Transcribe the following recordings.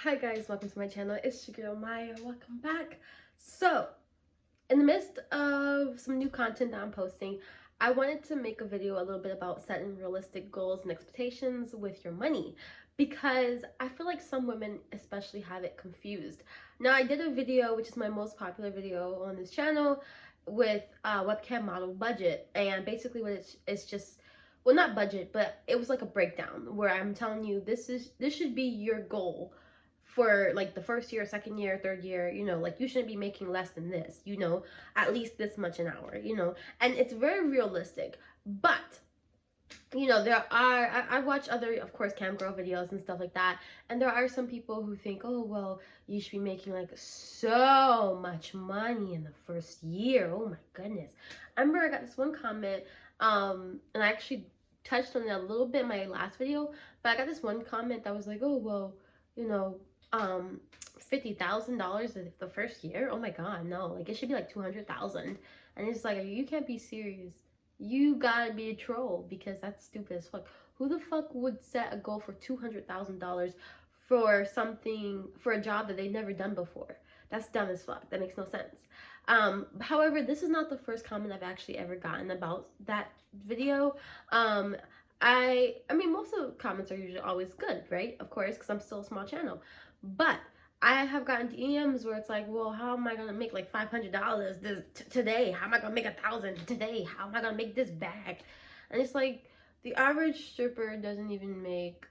Hi guys, welcome to my channel. It's your girl Maya. Welcome back. So, in the midst of some new content that I'm posting, I wanted to make a video a little bit about setting realistic goals and expectations with your money, because I feel like some women especially have it confused. Now, I did a video, which is my most popular video on this channel, with webcam model budget, and basically what it's just, well, not budget, but it was like a breakdown where I'm telling you this should be your goal for like the first year, second year, third year. Like, you shouldn't be making less than this, at least this much an hour, and it's very realistic. But I've watched other, of course, Camgirl videos and stuff like that, and there are some people who think, oh well, you should be making like so much money in the first year. Oh my goodness. I remember I got this one comment, and I actually touched on it a little bit in my last video, but I got this one comment that was like, oh well, $50,000 the first year. Oh my god, no, like it should be like 200,000. And it's like, you can't be serious. You gotta be a troll, because that's stupid as fuck. Who the fuck would set a goal for $200,000 for something, for a job that they've never done before? That's dumb as fuck. That makes no sense. However, this is not the first comment I've actually ever gotten about that video. I mean, most of the comments are usually always good, right? Of course, because I'm still a small channel. But I have gotten DMs where it's like, well, how am I gonna make like $500 today? How am I gonna make 1,000 today? How am I gonna make this back? And it's like, the average stripper doesn't even make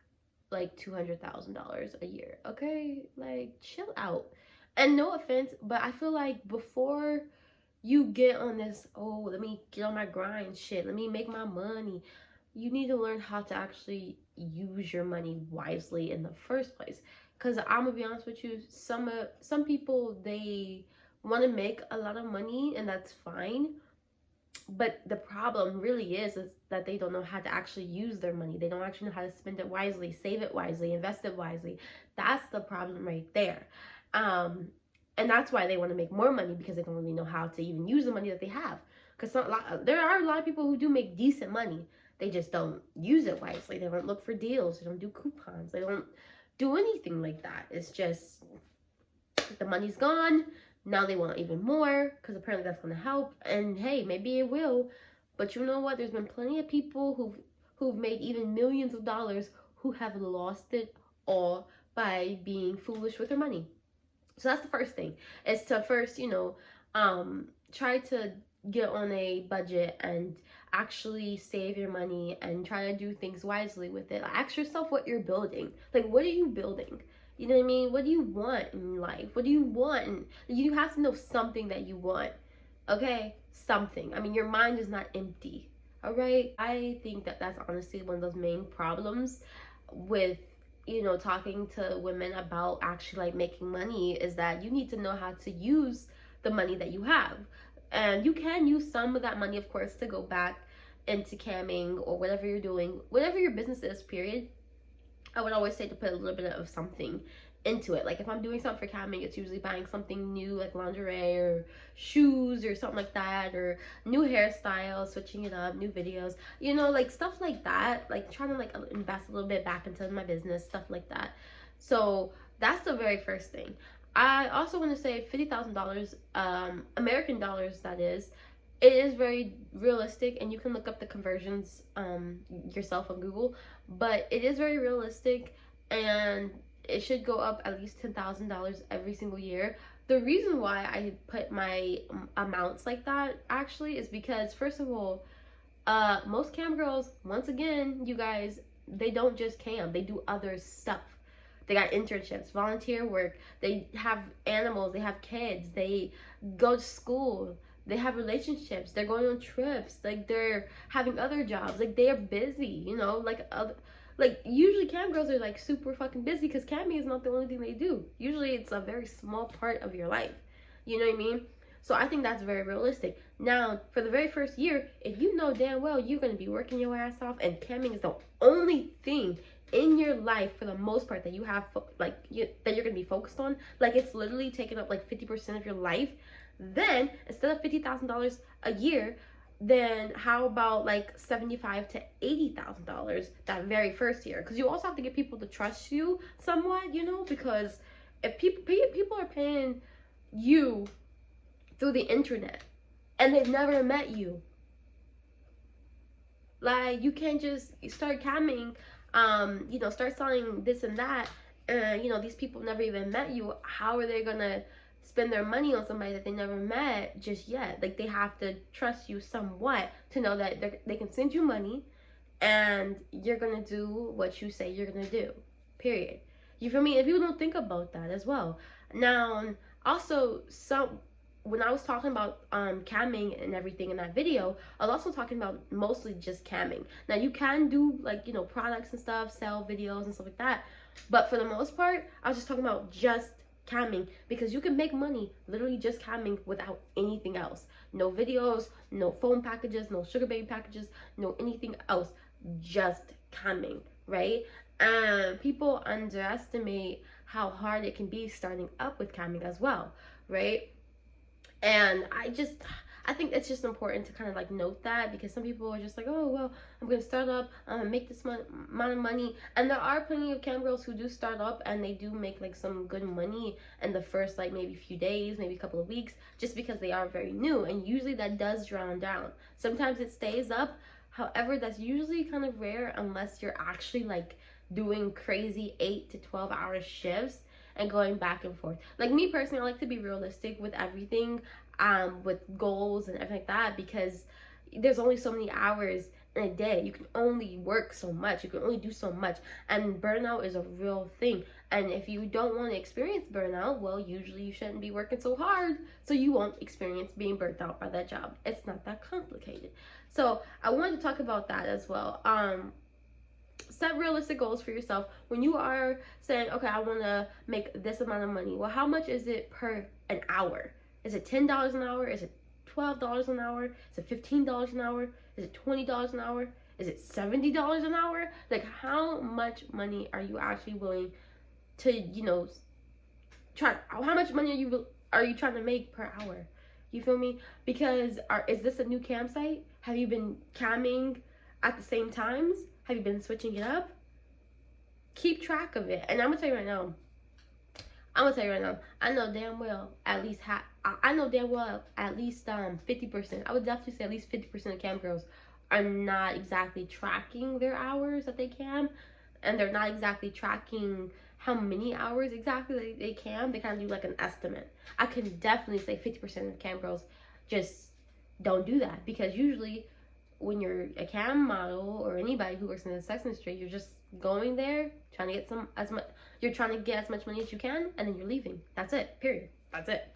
like $200,000 a year. Okay, like, chill out. And no offense, but I feel like before you get on this, oh, let me get on my grind shit, let me make my money, you need to learn how to actually use your money wisely in the first place. Because I'm gonna be honest with you, some people, they want to make a lot of money, and that's fine, but the problem really is that they don't know how to actually use their money. They don't actually know how to spend it wisely, save it wisely, invest it wisely. That's the problem right there. And that's why they want to make more money, because they don't really know how to even use the money that they have. Because there are a lot of people who do make decent money. They just don't use it wisely. They don't look for deals. They don't do coupons. They don't do anything like that. It's just, the money's gone. Now they want even more, because apparently that's going to help. And hey, maybe it will. But you know what? There's been plenty of people who've made even millions of dollars who have lost it all by being foolish with their money. So that's the first thing, is to first, try to get on a budget and actually save your money and try to do things wisely with it. Ask yourself what you're building. Like, what are you building? You know what I mean? What do you want in life? What do you want? And you have to know something that you want. Okay? Something. I mean, your mind is not empty. All right? I think that that's honestly one of those main problems with, talking to women about actually like making money, is that you need to know how to use the money that you have. And you can use some of that money, of course, to go back into camming or whatever you're doing, whatever your business is, period. I would always say to put a little bit of something into it. Like, if I'm doing something for camming, it's usually buying something new, like lingerie or shoes or something like that, or new hairstyles, switching it up, new videos, like stuff like that. Like, trying to like invest a little bit back into my business, stuff like that. So that's the very first thing. I also want to say $50,000, American dollars, that is. It is very realistic, and you can look up the conversions yourself on Google, but it is very realistic, and it should go up at least $10,000 every single year. The reason why I put my amounts like that, actually, is because, first of all, most cam girls, once again, you guys, they don't just cam, they do other stuff. They got internships, volunteer work, they have animals, they have kids, they go to school, they have relationships, they're going on trips, like they're having other jobs, like they are busy, like usually cam girls are like super fucking busy, because camming is not the only thing they do. Usually it's a very small part of your life, you know what I mean? So I think that's very realistic. Now, for the very first year, if you know damn well you're going to be working your ass off, and camming is the only thing in your life for the most part that you have that you're gonna be focused on, like it's literally taking up like 50% of your life, then instead of $50,000 a year, then how about like $75,000 to $80,000 that very first year? Because you also have to get people to trust you somewhat, you know, because if people are paying you through the internet and they've never met you, like, you can't just start camming, you know, start selling this and that, and you know, these people never even met you. How are they gonna spend their money on somebody that they never met just yet? Like, they have to trust you somewhat to know that they can send you money and you're gonna do what you say you're gonna do, period. You feel me? And people don't think about that as well. Now, also, when I was talking about camming and everything in that video, I was also talking about mostly just camming. Now, you can do, like, you know, products and stuff, sell videos and stuff like that, but for the most part, I was just talking about just camming, because you can make money literally just camming without anything else. No videos, no phone packages, no sugar baby packages, no anything else, just camming, right? And people underestimate how hard it can be starting up with camming as well, right? And I think it's just important to kind of like note that, because some people are just like, oh, well, I'm going to start up, make this amount of money. And there are plenty of cam girls who do start up and they do make like some good money in the first like maybe few days, maybe a couple of weeks, just because they are very new. And usually that does drown down. Sometimes it stays up. However, that's usually kind of rare unless you're actually like doing crazy 8 to 12 hour shifts and going back and forth. Like me personally, I like to be realistic with everything, with goals and everything like that, because there's only so many hours in a day. You can only work so much. You can only do so much. And burnout is a real thing. And if you don't want to experience burnout, well, usually you shouldn't be working so hard, so you won't experience being burnt out by that job. It's not that complicated. So I wanted to talk about that as well. Set realistic goals for yourself. When you are saying, okay, I want to make this amount of money, well, how much is it per an hour? Is it $10 an hour? Is it $12 an hour? Is it $15 an hour? Is it $20 an hour? Is it $70 an hour? Like, how much money are you actually willing to, you know, how much money are you trying to make per hour? You feel me? Because is this a new campsite? Have you been camming at the same times? Have you been switching it up? Keep track of it. And I'm gonna tell you right now, I know damn well at least 50%. I would definitely say at least 50% of cam girls are not exactly tracking their hours that they can, and they're not exactly tracking how many hours exactly they can. They kind of do like an estimate. I can definitely say 50% of cam girls just don't do that, because usually when you're a cam model or anybody who works in the sex industry, you're just going there trying to get as much money as you can, and then you're leaving. That's it. Period. That's it.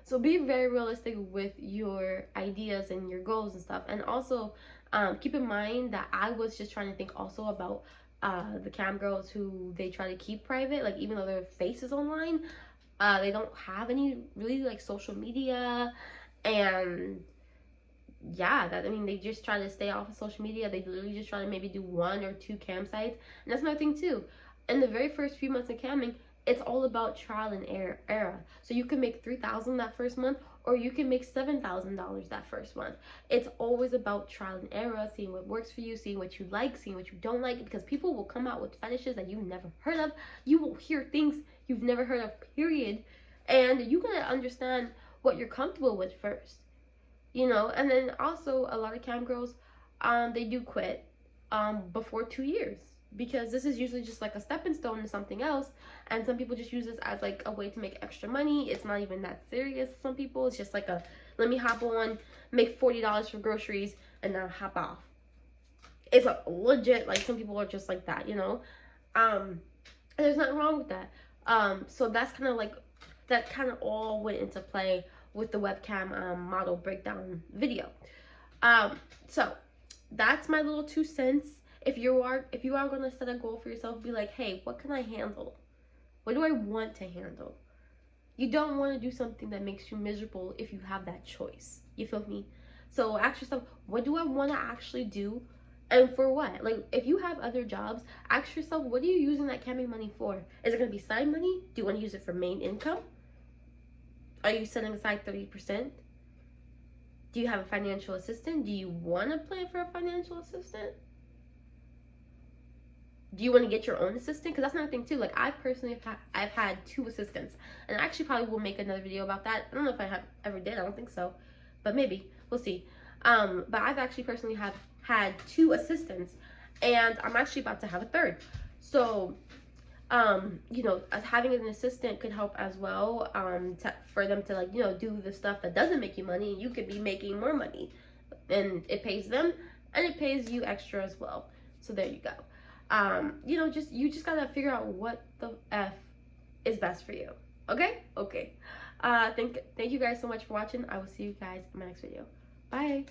So be very realistic with your ideas and your goals and stuff. And also keep in mind that I was just trying to think also about the cam girls who they try to keep private. Like, even though their face is online, they don't have any really like social media, and yeah, they just try to stay off of social media. They literally just try to maybe do 1 or 2 campsites. And that's my thing too. In the very first few months of camming, it's all about trial and error. So you can make $3,000 that first month, or you can make $7,000 that first month. It's always about trial and error, seeing what works for you, seeing what you like, seeing what you don't like, because people will come out with fetishes that you've never heard of. You will hear things you've never heard of, period. And you gotta understand what you're comfortable with first. You know, and then also a lot of cam girls, they do quit before 2 years, because this is usually just like a stepping stone to something else. And some people just use this as like a way to make extra money. It's not even that serious. Some people, it's just like let me hop on, make $40 for groceries, and then hop off. It's a legit, like, some people are just like that, you know. And there's nothing wrong with that. So that's kind of like, that kind of all went into play with the webcam model breakdown video. So that's my little 2 cents. If you are going to set a goal for yourself, be like, hey, what can I handle? What do I want to handle? You don't want to do something that makes you miserable if you have that choice. You feel me? So ask yourself, what do I want to actually do, and for what? Like, if you have other jobs, ask yourself, what are you using that camming money for? Is it going to be side money? Do you want to use it for main income? Are you setting aside 30%? Do you have a financial assistant? Do you want to plan for a financial assistant? Do you want to get your own assistant? Because that's another thing too. Like, I personally I've had 2 assistants, and I actually probably will make another video about that. I don't know if I have ever did. I don't think so, but maybe we'll see. But I've actually personally had 2 assistants, and I'm actually about to have a 3rd. So, you know, having an assistant could help as well. For them to, like, you know, do the stuff that doesn't make you money, and you could be making more money, and it pays them and it pays you extra as well. So there you go. You know, you just gotta figure out what the F is best for you. Okay? Okay. Thank you guys so much for watching. I will see you guys in my next video. Bye.